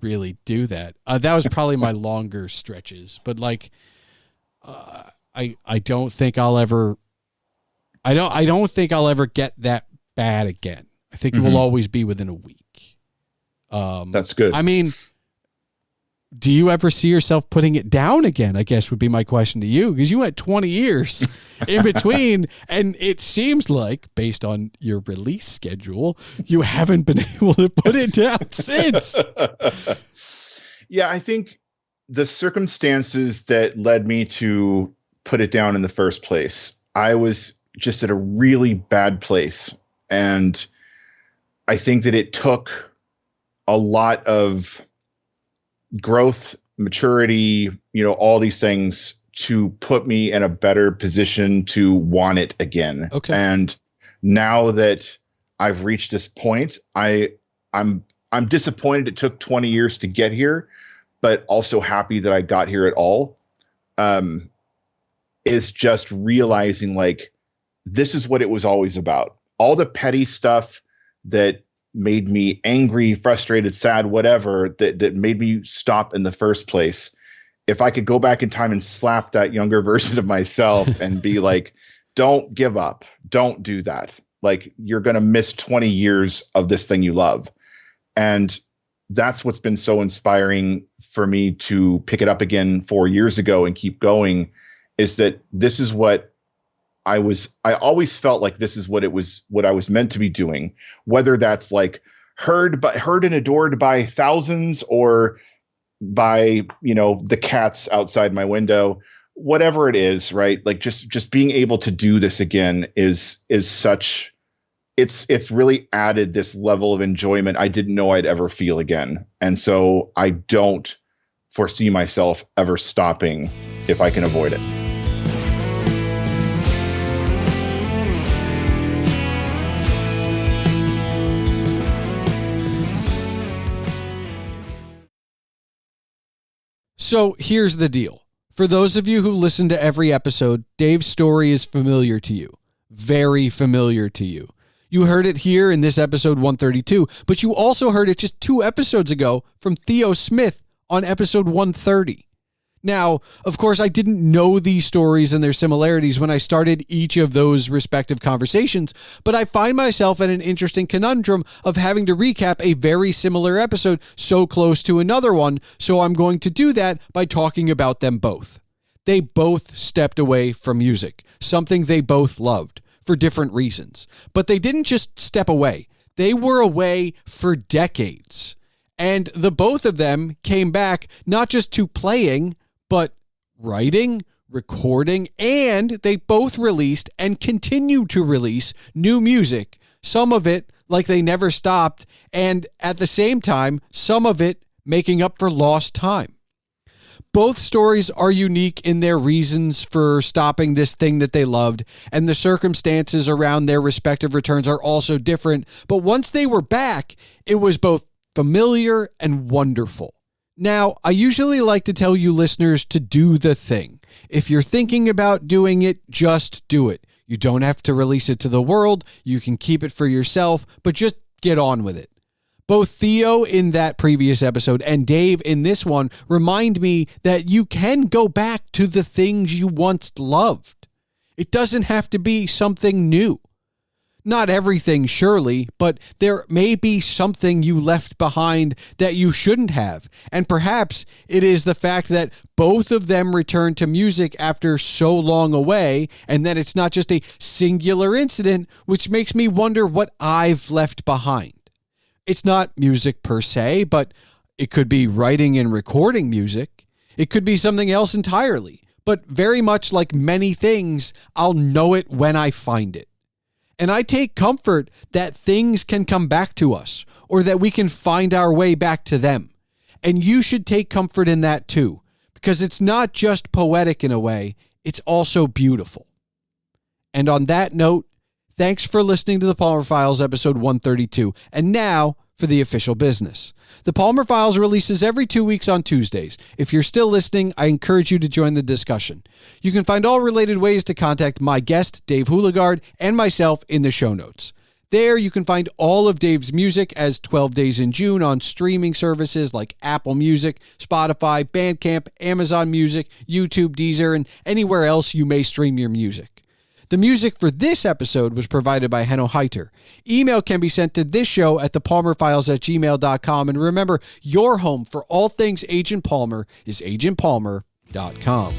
really do that. That was probably my longer stretches, but like, I don't think I'll ever get that bad again. I think it will always be within a week. That's good. I mean, do you ever see yourself putting it down again? I guess would be my question to you, because you went 20 years in between, and it seems like, based on your release schedule, you haven't been able to put it down since. Yeah, I think the circumstances that led me to put it down in the first place, I was just at a really bad place. And I think that it took a lot of growth, maturity, all these things to put me in a better position to want it again. Okay. And now that I've reached this point, I'm disappointed it took 20 years to get here, but also happy that I got here at all. Is just realizing like, this is what it was always about. All the petty stuff that made me angry, frustrated, sad, whatever, that made me stop in the first place. If I could go back in time and slap that younger version of myself and be like, don't give up. Don't do that. Like, you're going to miss 20 years of this thing you love. And that's what's been so inspiring for me to pick it up again 4 years ago and keep going, is that this is what I always felt like this is what I was meant to be doing, whether that's like heard and adored by thousands or by, the cats outside my window, whatever it is, right? Like just being able to do this again is it's really added this level of enjoyment I didn't know I'd ever feel again. And so I don't foresee myself ever stopping if I can avoid it. So here's the deal. For those of you who listen to every episode, Dave's story is familiar to you. Very familiar to you. You heard it here in this episode 132, but you also heard it just 2 episodes ago from Theo Smith on episode 130. Now, of course, I didn't know these stories and their similarities when I started each of those respective conversations, but I find myself in an interesting conundrum of having to recap a very similar episode so close to another one, so I'm going to do that by talking about them both. They both stepped away from music, something they both loved, for different reasons. But they didn't just step away. They were away for decades. And the both of them came back not just to playing, but writing, recording, and they both released and continue to release new music. Some of it like they never stopped, and at the same time, some of it making up for lost time. Both stories are unique in their reasons for stopping this thing that they loved, and the circumstances around their respective returns are also different. But once they were back, it was both familiar and wonderful. Now, I usually like to tell you listeners to do the thing. If you're thinking about doing it, just do it. You don't have to release it to the world. You can keep it for yourself, but just get on with it. Both Theo in that previous episode and Dave in this one remind me that you can go back to the things you once loved. It doesn't have to be something new. Not everything, surely, but there may be something you left behind that you shouldn't have. And perhaps it is the fact that both of them returned to music after so long away, and that it's not just a singular incident, which makes me wonder what I've left behind. It's not music per se, but it could be writing and recording music. It could be something else entirely. But very much like many things, I'll know it when I find it. And I take comfort that things can come back to us, or that we can find our way back to them. And you should take comfort in that too, because it's not just poetic in a way, it's also beautiful. And on that note, thanks for listening to the Palmer Files episode 132. And now for the official business. The Palmer Files releases every 2 weeks on Tuesdays. If you're still listening, I encourage you to join the discussion. You can find all related ways to contact my guest, Dave Hulegaard, and myself in the show notes. There, you can find all of Dave's music as 12 Days in June on streaming services like Apple Music, Spotify, Bandcamp, Amazon Music, YouTube, Deezer, and anywhere else you may stream your music. The music for this episode was provided by Henno Heiter. Email can be sent to this show at thepalmerfiles@gmail.com. And remember, your home for all things Agent Palmer is agentpalmer.com.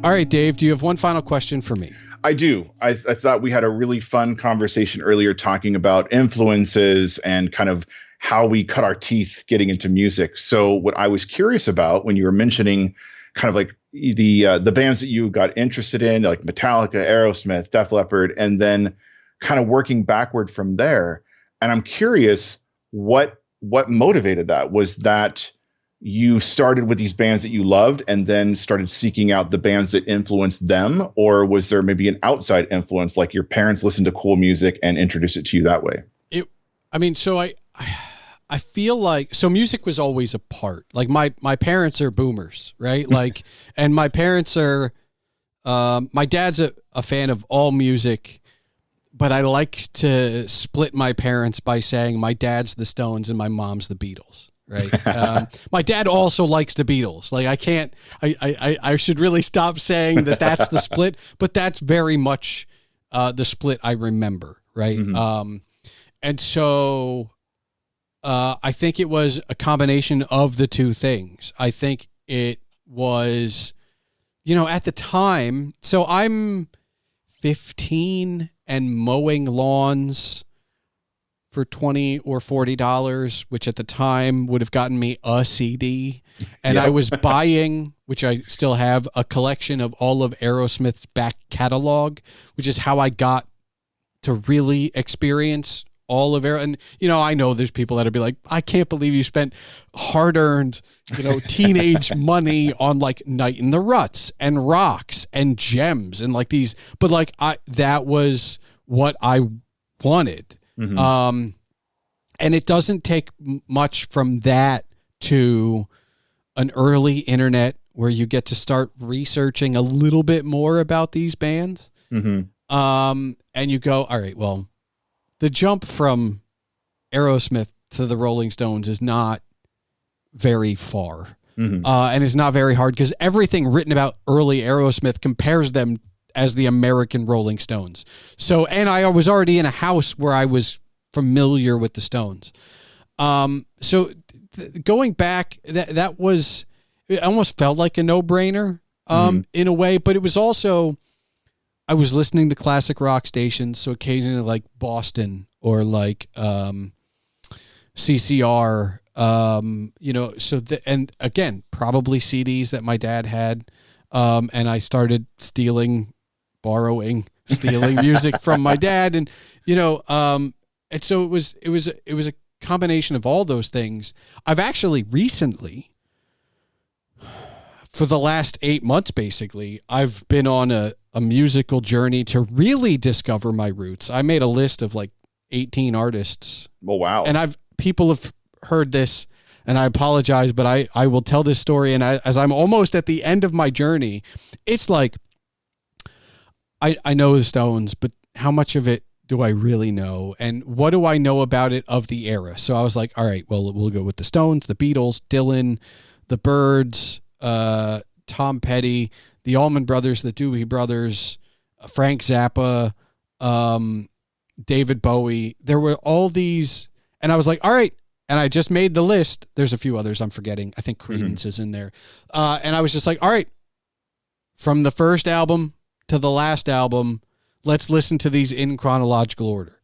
All right, Dave, do you have one final question for me? I do. I thought we had a really fun conversation earlier talking about influences and kind of how we cut our teeth getting into music. So what I was curious about when you were mentioning kind of like the bands that you got interested in, like Metallica, Aerosmith, Def Leppard, and then kind of working backward from there. And I'm curious what motivated that. Was that you started with these bands that you loved and then started seeking out the bands that influenced them? Or was there maybe an outside influence, like your parents listened to cool music and introduced it to you that way? I feel like, so music was always a part. Like my parents are boomers, right? Like, and my parents are, my dad's a fan of all music, but I like to split my parents by saying my dad's the Stones and my mom's the Beatles. Right. My dad also likes the Beatles. Like I should really stop saying that that's the split, but that's very much the split I remember. Right. Mm-hmm. And so I think it was a combination of the two things. I think it was, at the time, so I'm 15 and mowing lawns for $20 or $40, which at the time would have gotten me a CD. And I was buying, which I still have, a collection of all of Aerosmith's back catalog, which is how I got to really experience all of Aerosmith. And, I know there's people that'll be like, I can't believe you spent hard-earned, teenage money on like Night in the Ruts and Rocks and Gems and like these, but like that was what I wanted. Mm-hmm. And it doesn't take much from that to an early internet where you get to start researching a little bit more about these bands. Mm-hmm. And you go, all right, well, the jump from Aerosmith to the Rolling Stones is not very far. Mm-hmm. And it's not very hard because everything written about early Aerosmith compares them as the American Rolling Stones. So, and I was already in a house where I was familiar with the Stones. Going back, that was, it almost felt like a no-brainer in a way, but it was also, I was listening to classic rock stations, so occasionally like Boston or like CCR, and again, probably CDs that my dad had, and I started stealing music from my dad, and and so it was a combination of all those things. I've actually recently, for the last 8 months, basically, I've been on a musical journey to really discover my roots. I made a list of like 18 artists. Oh, wow. And people have heard this, and I apologize, but I will tell this story. And as I'm almost at the end of my journey, it's like, I know the Stones, but how much of it do I really know? And what do I know about it of the era? So I was like, all right, well, we'll go with the Stones, the Beatles, Dylan, the Byrds, Tom Petty, the Allman Brothers, the Doobie Brothers, Frank Zappa, David Bowie. There were all these, and I was like, all right. And I just made the list. There's a few others I'm forgetting. I think Creedence is in there. And I was just like, all right, from the first album to the last album, let's listen to these in chronological order.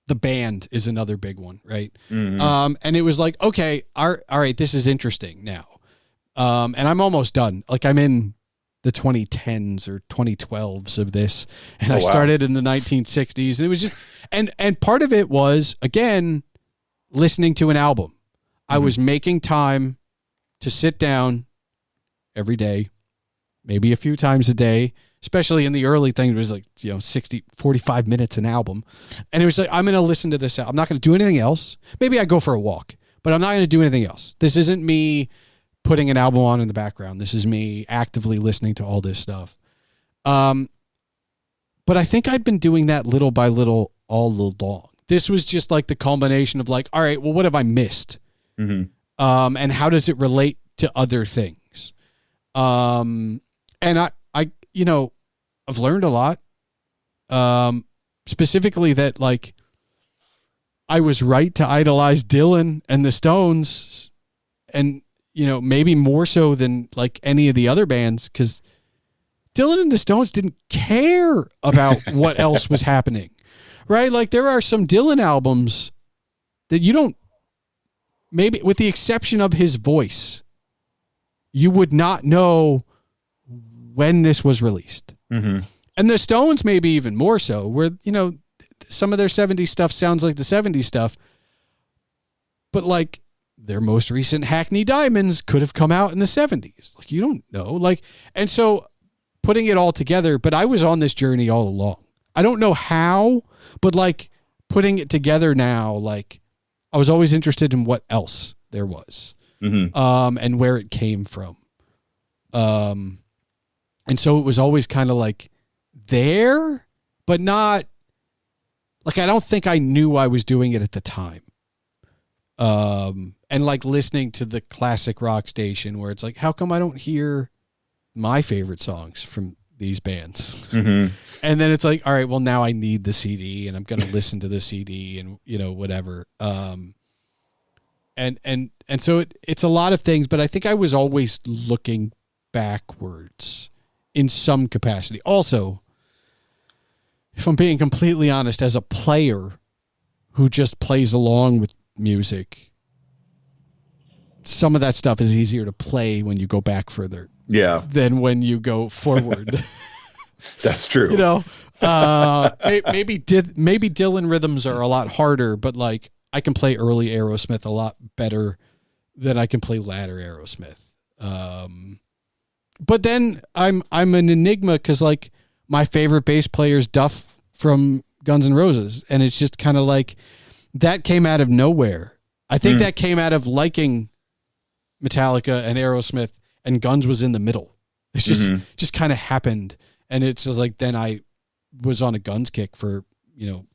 The Band is another big one, right? Mm-hmm. And it was like, okay, all right, this is interesting now. And I'm almost done. Like I'm in the 2010s or 2012s of this. And I started in the 1960s. And it was just, and part of it was, again, listening to an album. I was making time to sit down every day, maybe a few times a day, especially in the early things. It was like, 45 minutes an album. And it was like, I'm going to listen to this. I'm not going to do anything else. Maybe I go for a walk, but I'm not going to do anything else. This isn't me putting an album on in the background. This is me actively listening to all this stuff. But I think I'd been doing that little by little all along. This was just like the culmination of like, all right, well, what have I missed? Mm-hmm. And how does it relate to other things? And I've learned a lot. Specifically that like I was right to idolize Dylan and the Stones, and maybe more so than like any of the other bands, because Dylan and the Stones didn't care about what else was happening, right? Like there are some Dylan albums that you don't, maybe with the exception of his voice, you would not know when this was released. Mm-hmm. And the Stones maybe even more so, where, some of their 70s stuff sounds like the 70s stuff, but like their most recent Hackney Diamonds could have come out in the 70s. Like, you don't know. Like, and so putting it all together, but I was on this journey all along. I don't know how, but like putting it together now, like I was always interested in what else there was, and where it came from. And so it was always kind of like there, but not like, I don't think I knew I was doing it at the time. And like listening to the classic rock station where it's like, how come I don't hear my favorite songs from these bands? Mm-hmm. And then it's like, all right, well, now I need the CD and I'm going to listen to the CD and, you know, whatever. And so it's a lot of things, but I think I was always looking backwards in some capacity. Also, if I'm being completely honest, as a player who just plays along with music, some of that stuff is easier to play when you go back further than when you go forward. That's true. You know, maybe Dylan rhythms are a lot harder, but like I can play early Aerosmith a lot better than I can play latter Aerosmith. But then I'm an enigma because like my favorite bass player is Duff from Guns N' Roses, and it's just kind of like that came out of nowhere. I think that came out of liking Metallica and Aerosmith, and Guns was in the middle. It's just kind of happened. And it's just like, then I was on a Guns kick for, you know,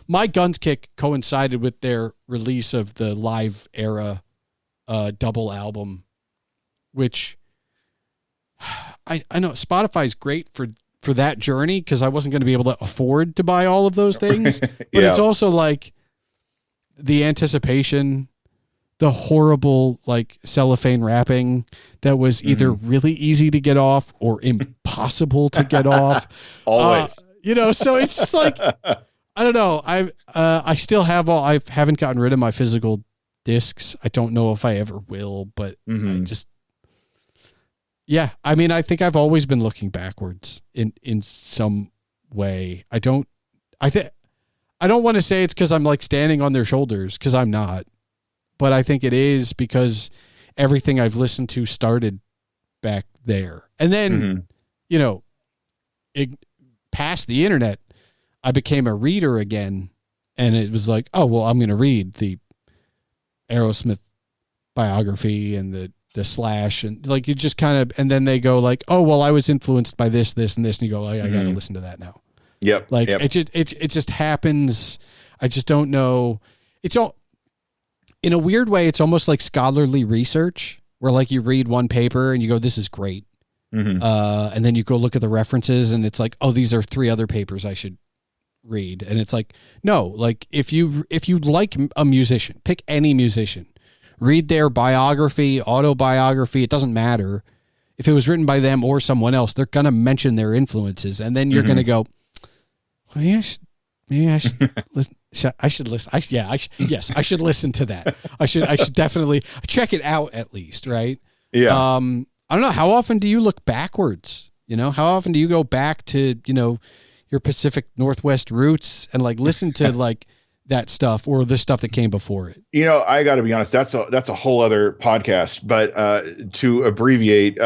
my Guns kick coincided with their release of the Live Era double album, which I know Spotify's great for that journey because I wasn't going to be able to afford to buy all of those things. But it's also like the anticipation, the horrible like cellophane wrapping that was either really easy to get off or impossible to get off. Always. You know, so it's just like, I don't know. I still have I haven't gotten rid of my physical discs. I don't know if I ever will, but I think I've always been looking backwards in some way. I don't want to say it's because I'm like standing on their shoulders, because I'm not. But I think it is because everything I've listened to started back there. And then, you know, past the internet, I became a reader again. And it was like, oh, well, I'm going to read the Aerosmith biography and the Slash. And like, you just kind of, and then they go like, oh, well, I was influenced by this, this, and this. And you go, I got to listen to that now. Yep. Like it just happens. I just don't know. It's all, in a weird way, it's almost like scholarly research where like you read one paper and you go, this is great. And then you go look at the references and it's like, oh, these are 3 other papers I should read. And it's like, no, like if you like a musician, pick any musician, read their biography, autobiography. It doesn't matter if it was written by them or someone else, they're going to mention their influences. And then you're going to go, well, yeah, maybe I should listen. I should listen. Yes, I should listen to that. I should definitely check it out at least. Right. Yeah. I don't know. How often do you look backwards? You know, how often do you go back to, you know, your Pacific Northwest roots and like listen to like that stuff or the stuff that came before it? You know, I got to be honest. That's a whole other podcast, but to abbreviate,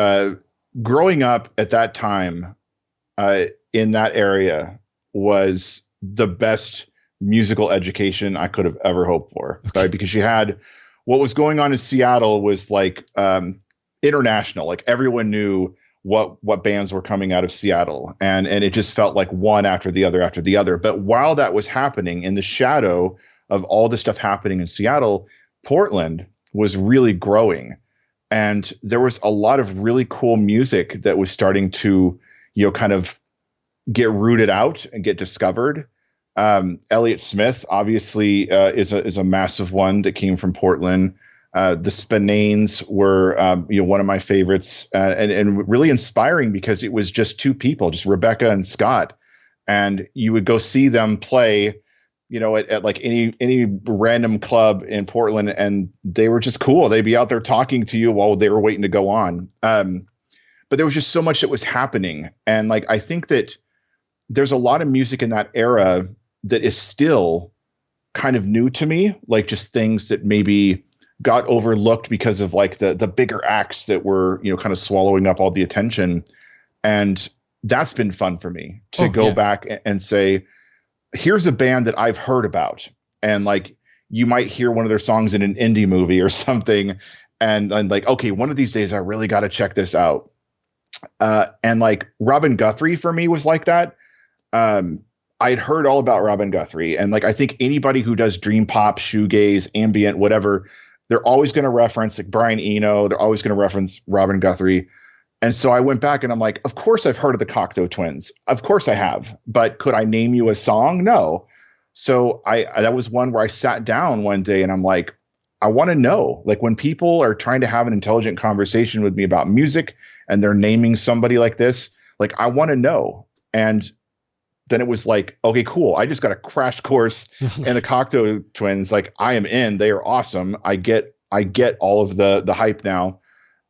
growing up at that time in that area was the best musical education I could have ever hoped for, right? Because you had what was going on in Seattle was like international. Like everyone knew what bands were coming out of Seattle, and it just felt like one after the other. But while that was happening, in the shadow of all the stuff happening in Seattle, Portland was really growing, and there was a lot of really cool music that was starting to, you know, kind of get rooted out and get discovered. Elliott Smith obviously is a massive one that came from Portland. The Spinanes were one of my favorites, and really inspiring because it was just 2 people, just Rebecca and Scott, and you would go see them play, you know, at like any random club in Portland, and they were just cool. They'd be out there talking to you while they were waiting to go on. But there was just so much that was happening, and like I think that there's a lot of music in that era that is still kind of new to me, like just things that maybe got overlooked because of like the bigger acts that were, you know, kind of swallowing up all the attention. And that's been fun for me to go back and say, here's a band that I've heard about. And like, you might hear one of their songs in an indie movie or something. And like, okay, one of these days I really got to check this out. And like Robin Guthrie for me was like that. I'd heard all about Robin Guthrie, and like I think anybody who does dream pop, shoegaze, ambient, whatever, they're always going to reference like Brian Eno. They're always going to reference Robin Guthrie. And so I went back and I'm like, of course I've heard of the Cocteau Twins. Of course I have. But could I name you a song? No. So that was one where I sat down one day and I'm like, I want to know, like when people are trying to have an intelligent conversation with me about music and they're naming somebody like this, like I want to know. And then it was like, okay, cool. I just got a crash course in the Cocteau Twins. Like I am in, they are awesome. I get all of the hype now.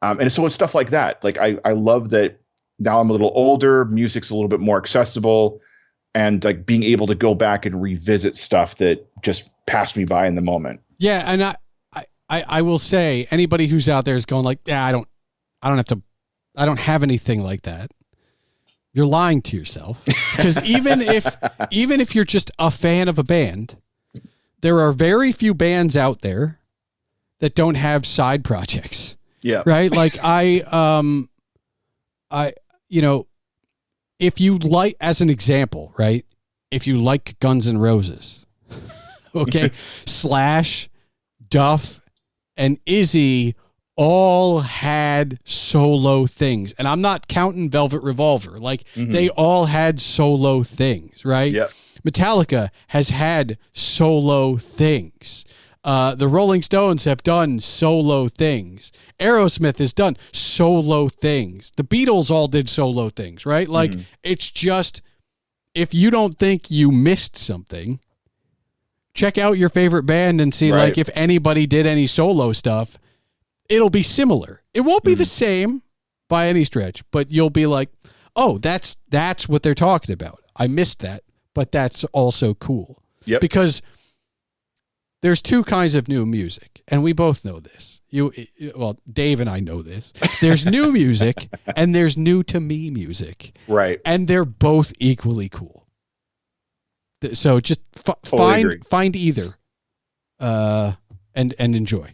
And so it's stuff like that. Like I love that now I'm a little older, music's a little bit more accessible, and like being able to go back and revisit stuff that just passed me by in the moment. Yeah. And I will say anybody who's out there is going like, yeah, I don't have anything like that. You're lying to yourself, because even if you're just a fan of a band, there are very few bands out there that don't have side projects. Yeah. Right. Like if you like, as an example, right, if you like Guns N' Roses, okay, Slash, Duff, and Izzy all had solo things. And I'm not counting Velvet Revolver. Like they all had solo things, right? Yep. Metallica has had solo things. The Rolling Stones have done solo things. Aerosmith has done solo things. The Beatles all did solo things, right? Like it's just, if you don't think you missed something, check out your favorite band and see like if anybody did any solo stuff. It'll be similar. It won't be the same by any stretch, but you'll be like, oh, that's what they're talking about. I missed that, but that's also cool. Yep. Because there's two kinds of new music, and we both know this. Dave and I know this. There's new music, and there's new to me music. Right. And they're both equally cool. So just find either, and enjoy.